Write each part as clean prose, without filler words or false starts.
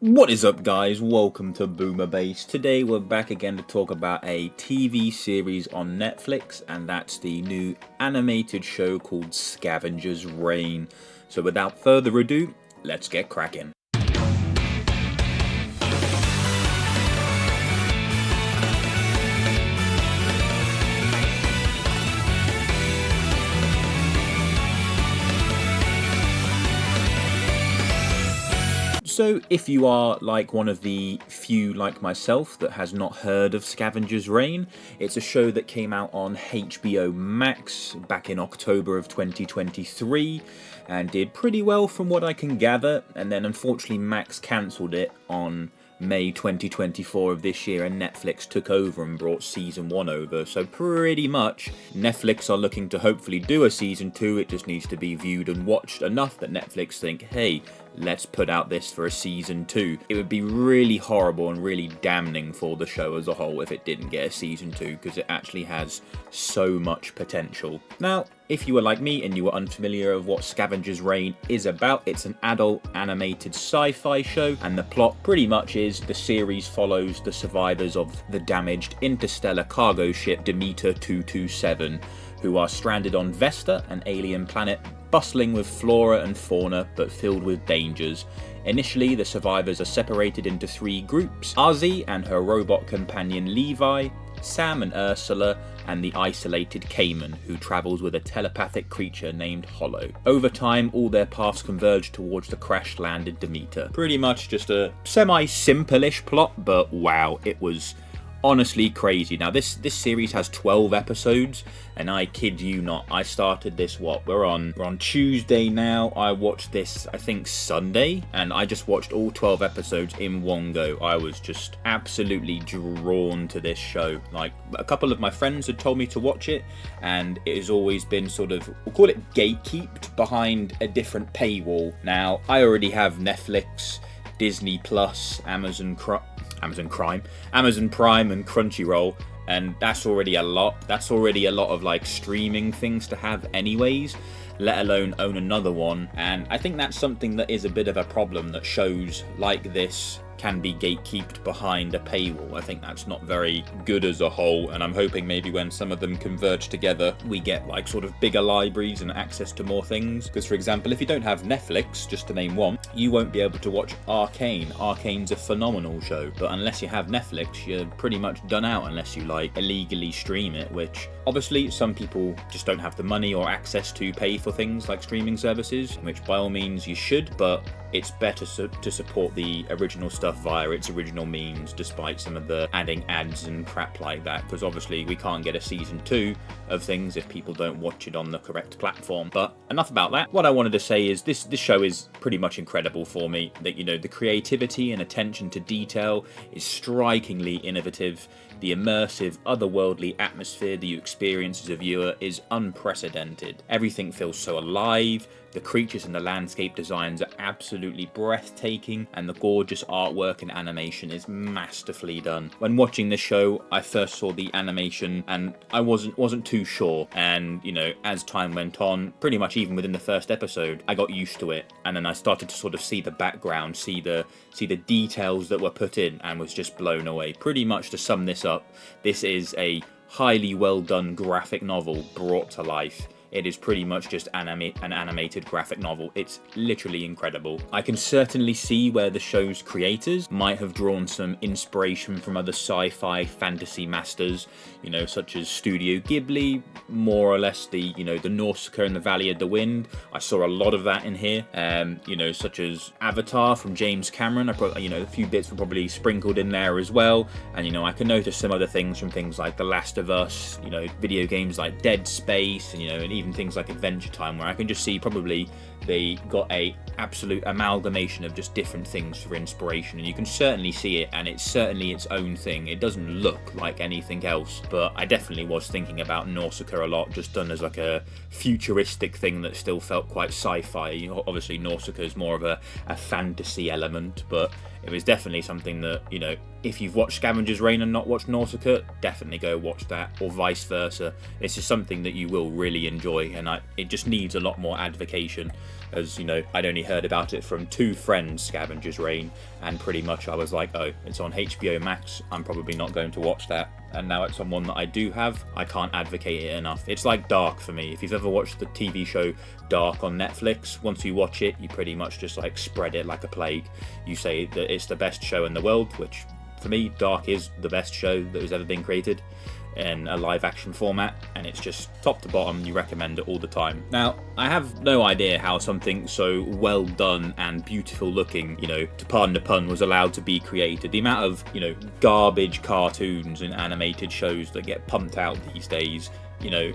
What is up, guys? Welcome to Boomer Base. Today we're back again to talk about a TV series on Netflix, and that's the new animated show called Scavengers Reign. So without further ado, let's get cracking. So if you are like one of the few like myself that has not heard of Scavengers Reign, it's a show that came out on HBO Max back in October of 2023 and did pretty well from what I can gather, and then unfortunately Max cancelled it on May 2024 of this year, and Netflix took over and brought season 1 over. So pretty much Netflix are looking to hopefully do a season 2. It just needs to be viewed and watched enough that Netflix think, hey, let's put out this for a season 2. It would be really horrible and really damning for the show as a whole if it didn't get a season 2, because it actually has so much potential. Now, if you were like me and you were unfamiliar of what Scavengers Reign is about, it's an adult animated sci-fi show, and the plot pretty much is the series follows the survivors of the damaged interstellar cargo ship Demeter 227, who are stranded on Vesta, an alien planet bustling with flora and fauna but filled with dangers. Initially, the survivors are separated into 3 groups: Ozzy and her robot companion Levi, Sam and Ursula, and the isolated Cayman, who travels with a telepathic creature named Hollow. Over time, all their paths converge towards the crash-landed Demeter. Pretty much just a semi-simple-ish plot, but wow, it was honestly crazy. Now this series has 12 episodes, and I kid you not, I started this, we're on Tuesday now. I watched this I think Sunday, and I just watched all 12 episodes in one go. I was just absolutely drawn to this show. Like, a couple of my friends had told me to watch it, and it has always been sort of, we'll call it gatekeeped behind a different paywall. Now I already have Netflix, Disney Plus, Amazon Prime and Crunchyroll, and that's already a lot. That's already a lot of like streaming things to have anyways, let alone own another one. And I think that's something that is a bit of a problem, that shows like this can be gatekeeped behind a paywall. I think that's not very good as a whole, and I'm hoping maybe when some of them converge together, we get like sort of bigger libraries and access to more things. Because for example, if you don't have Netflix, just to name one, you won't be able to watch Arcane. Arcane's a phenomenal show, but unless you have Netflix, you're pretty much done out unless you like illegally stream it, which obviously some people just don't have the money or access to pay for things like streaming services, which by all means you should, but it's better to support the original stuff via its original means, despite some of the adding ads and crap like that, because obviously we can't get a season 2 of things if people don't watch it on the correct platform. But enough about that. What I wanted to say is this show is pretty much incredible for me. That, you know, the creativity and attention to detail is strikingly innovative. The immersive, otherworldly atmosphere that you experience as a viewer is unprecedented. Everything feels so alive. The creatures and the landscape designs are absolutely breathtaking, and the gorgeous artwork and animation is masterfully done. When watching this show, I first saw the animation and I wasn't too sure, and you know, as time went on, pretty much even within the first episode, I got used to it, and then I started to sort of see the background, see the details that were put in, and was just blown away. Pretty much to sum this up, this is a highly well done graphic novel brought to life. It is pretty much just an animated graphic novel. It's literally incredible. I can certainly see where the show's creators might have drawn some inspiration from other sci-fi fantasy masters, you know, such as Studio Ghibli, more or less the Nausicaa and the Valley of the Wind. I saw a lot of that in here, you know, such as Avatar from James Cameron. A few bits were probably sprinkled in there as well. And, you know, I can notice some other things from things like The Last of Us, you know, video games like Dead Space, and, you know, and even things like Adventure Time, where I can just see probably they got a absolute amalgamation of just different things for inspiration, and you can certainly see it, and it's certainly its own thing. It doesn't look like anything else, but I definitely was thinking about Nausicaa a lot, just done as like a futuristic thing that still felt quite sci-fi. You know, obviously Nausicaa is more of a fantasy element, but it was definitely something that, you know, if you've watched Scavengers Reign and not watched Nausicaa, definitely go watch that, or vice versa. It's just something that you will really enjoy, and it just needs a lot more advocation. as you know, I'd only heard about it from 2 friends, Scavengers Reign, and pretty much I was like, oh, it's on HBO Max, I'm probably not going to watch that. And now it's on one that I do have, I can't advocate it enough. It's like Dark for me. If you've ever watched the TV show Dark on Netflix, once you watch it, you pretty much just like spread it like a plague. You say that it's the best show in the world, which for me, Dark is the best show that has ever been created in a live action format, and it's just top to bottom, you recommend it all the time. Now, I have no idea how something so well done and beautiful looking, you know, to pardon the pun, was allowed to be created. The amount of, you know, garbage cartoons and animated shows that get pumped out these days,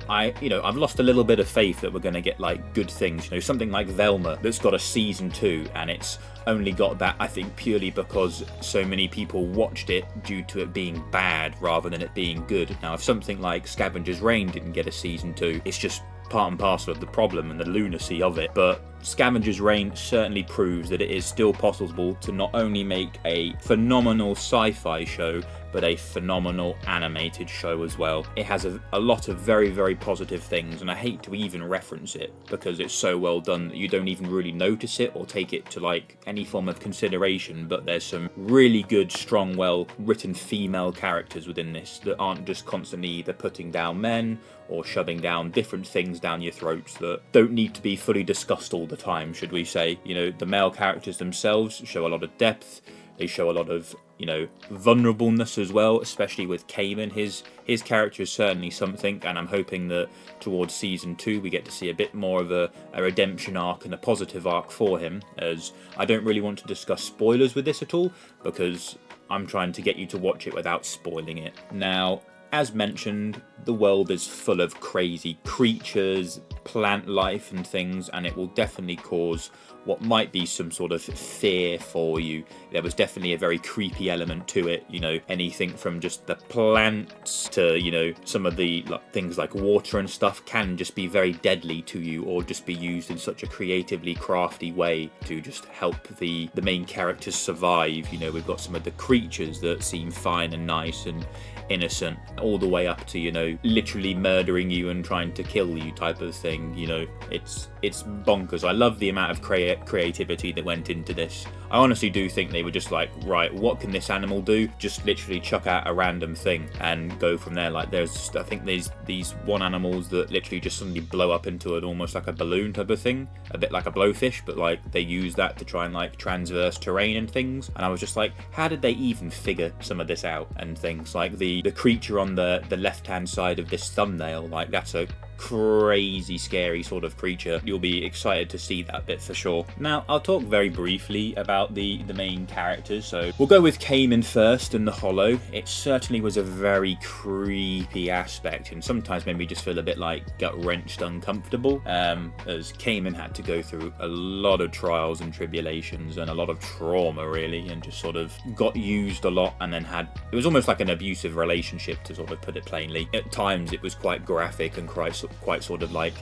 I've lost a little bit of faith that we're going to get like good things. You know, something like Velma that's got a season 2, and it's only got that, I think, purely because so many people watched it due to it being bad rather than it being good. Now, if something like Scavengers Reign didn't get a season 2, it's just part and parcel of the problem and the lunacy of it. But Scavengers Reign certainly proves that it is still possible to not only make a phenomenal sci-fi show, but a phenomenal animated show as well. It has a lot of very, very positive things, and I hate to even reference it because it's so well done that you don't even really notice it or take it to like any form of consideration. But there's some really good, strong, well written female characters within this that aren't just constantly either putting down men or shoving down different things down your throats that don't need to be fully discussed all the time, should we say. You know, the male characters themselves show a lot of depth. They show a lot of, you know, vulnerableness as well, especially with Cayman. His character is certainly something, and I'm hoping that towards season 2 we get to see a bit more of a redemption arc and a positive arc for him, as I don't really want to discuss spoilers with this at all, because I'm trying to get you to watch it without spoiling it. Now, as mentioned, the world is full of crazy creatures, plant life and things, and it will definitely cause what might be some sort of fear for you. There was definitely a very creepy element to it, you know, anything from just the plants to, you know, some of the things like water and stuff can just be very deadly to you, or just be used in such a creatively crafty way to just help the main characters survive. You know, we've got some of the creatures that seem fine and nice and innocent, all the way up to, you know, literally murdering you and trying to kill you type of thing. You know, it's bonkers. I love the amount of creativity that went into this. I honestly do think they were just like, right, what can this animal do? Just literally chuck out a random thing and go from there. Like I think there's these one animals that literally just suddenly blow up into an almost like a balloon type of thing, a bit like a blowfish, but like they use that to try and like transverse terrain and things. And I was just like, how did they even figure some of this out and things? Like the creature on the left hand side of this thumbnail, like that's a crazy scary sort of creature. You'll be excited to see that bit for sure. Now, I'll talk very briefly about the main characters. So we'll go with Cayman first and the Hollow. It certainly was a very creepy aspect, and sometimes made me just feel a bit like gut-wrenched uncomfortable, as Cayman had to go through a lot of trials and tribulations and a lot of trauma really, and just sort of got used a lot, and then it was almost like an abusive relationship, to sort of put it plainly. At times it was quite graphic and quite sort of like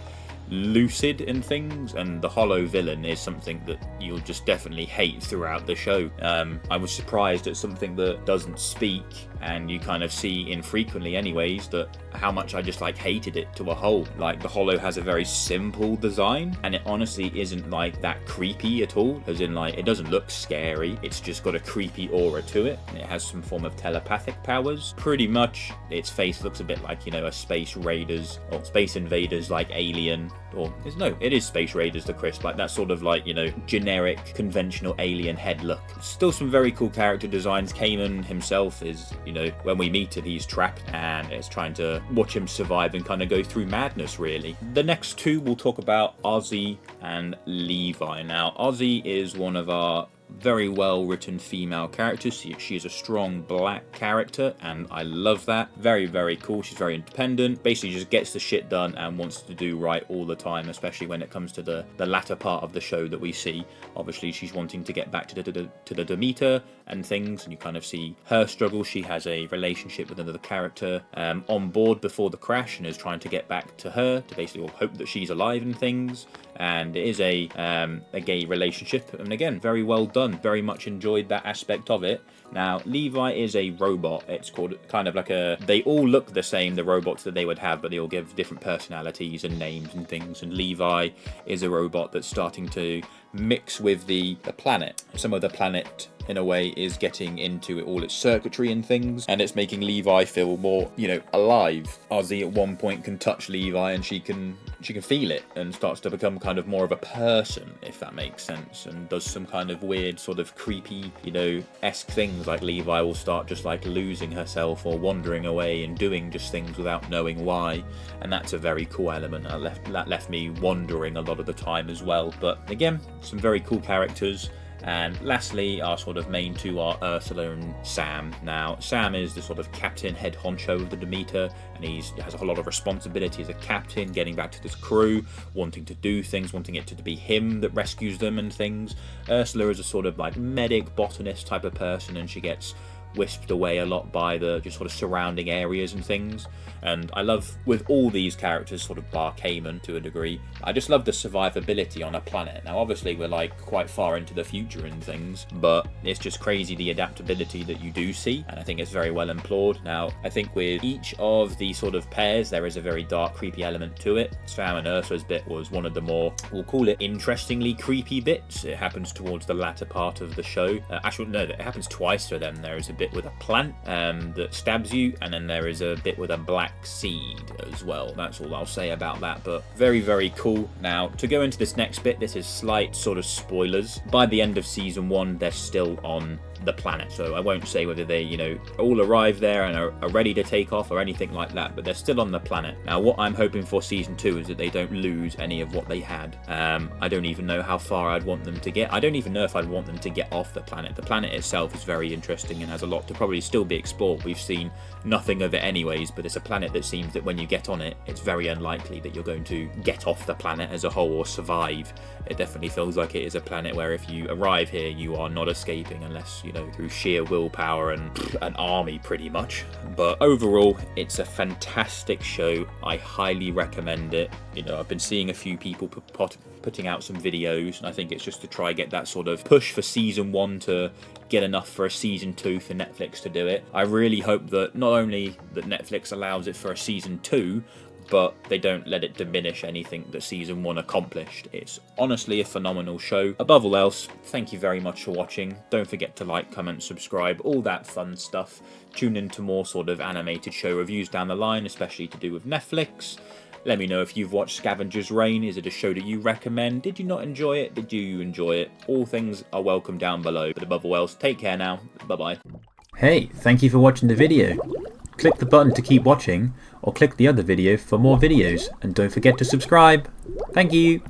lucid in things, and the Hollow villain is something that you'll just definitely hate throughout the show. I was surprised at something that doesn't speak, and you kind of see infrequently anyways, that how much I just like hated it to a whole. Like the Hollow has a very simple design, and it honestly isn't like that creepy at all, as in like it doesn't look scary, it's just got a creepy aura to it, and it has some form of telepathic powers. Pretty much its face looks a bit like, you know, a Space Raiders or Space Invaders like alien, or it is Space Raiders the Crisp, like that sort of like, you know, generic conventional alien head look. Still some very cool character designs. Cayman himself is, you know, when we meet him, he's trapped and it's trying to watch him survive and kind of go through madness really. The next two we'll talk about, Ozzy and Levi. Now, Ozzy is one of our very well written female characters. She is a strong black character, and I love that. Very, very cool. She's very independent, basically just gets the shit done and wants to do right all the time, especially when it comes to the latter part of the show that we see. Obviously she's wanting to get back to the Demeter and things, and you kind of see her struggle. She has a relationship with another character on board before the crash and is trying to get back to her to basically hope that she's alive and things. And it is a gay relationship, and again, very well done. Very much enjoyed that aspect of it. Now, Levi is a robot. It's called kind of like a... They all look the same, the robots that they would have, but they all give different personalities and names and things. And Levi is a robot that's starting to mix with the planet. Some of the planet, in a way, is getting into all its circuitry and things, and it's making Levi feel more, alive. Ozzy at one point can touch Levi and she can feel it and starts to become kind of more of a person, if that makes sense, and does some kind of weird sort of creepy, esque things, like Levi will start just like losing herself or wandering away and doing just things without knowing why, and that's a very cool element. That left me wondering a lot of the time as well. But again, some very cool characters. And lastly, our sort of main two are Ursula and Sam. Now, Sam is the sort of captain, head honcho of the Demeter, and he has a whole lot of responsibility as a captain, getting back to this crew, wanting to do things, wanting it to be him that rescues them and things. Ursula is a sort of like medic, botanist type of person, and she gets whisked away a lot by the just sort of surrounding areas and things. And I love, with all these characters, sort of bar Cayman to a degree, I just love the survivability on a planet. Now obviously we're like quite far into the future and things, but it's just crazy the adaptability that you do see, and I think it's very well employed. Now I think with each of the sort of pairs there is a very dark, creepy element to it. Sam and Ursula's bit was one of the more, we'll call it, interestingly creepy bits. It happens towards the latter part of the show. Actually no, it happens twice for them. There is a bit with a plant that stabs you, and then there is a bit with a black seed as well. That's all I'll say about that, but very, very cool. Now, to go into this next bit, this is slight sort of spoilers. By the end of season 1, they're still on the planet, so I won't say whether they, all arrive there and are ready to take off or anything like that, but they're still on the planet. Now, what I'm hoping for season 2 is that they don't lose any of what they had. I don't even know how far I'd want them to get. I don't even know if I'd want them to get off the planet. The planet itself is very interesting and has a lot to probably still be explored. We've seen nothing of it anyways, but it's a planet that seems that when you get on it, it's very unlikely that you're going to get off the planet as a whole or survive. It definitely feels like it is a planet where if you arrive here, you are not escaping unless, through sheer willpower and an army pretty much. But overall, it's a fantastic show. I highly recommend it. I've been seeing a few people putting out some videos, and I think it's just to try get that sort of push for season 1 to get enough for a season 2 for Netflix to do it. I really hope that not only that Netflix allows it for a season 2, but they don't let it diminish anything that season 1 accomplished. It's honestly a phenomenal show. Above all else, thank you very much for watching. Don't forget to like, comment, subscribe, all that fun stuff. Tune in to more sort of animated show reviews down the line, especially to do with Netflix. Let me know if you've watched Scavengers Reign. Is it a show that you recommend? Did you not enjoy it? Did you enjoy it? All things are welcome down below. But above all else, take care now. Bye-bye. Hey, thank you for watching the video. Click the button to keep watching, or click the other video for more videos, and don't forget to subscribe. Thank you.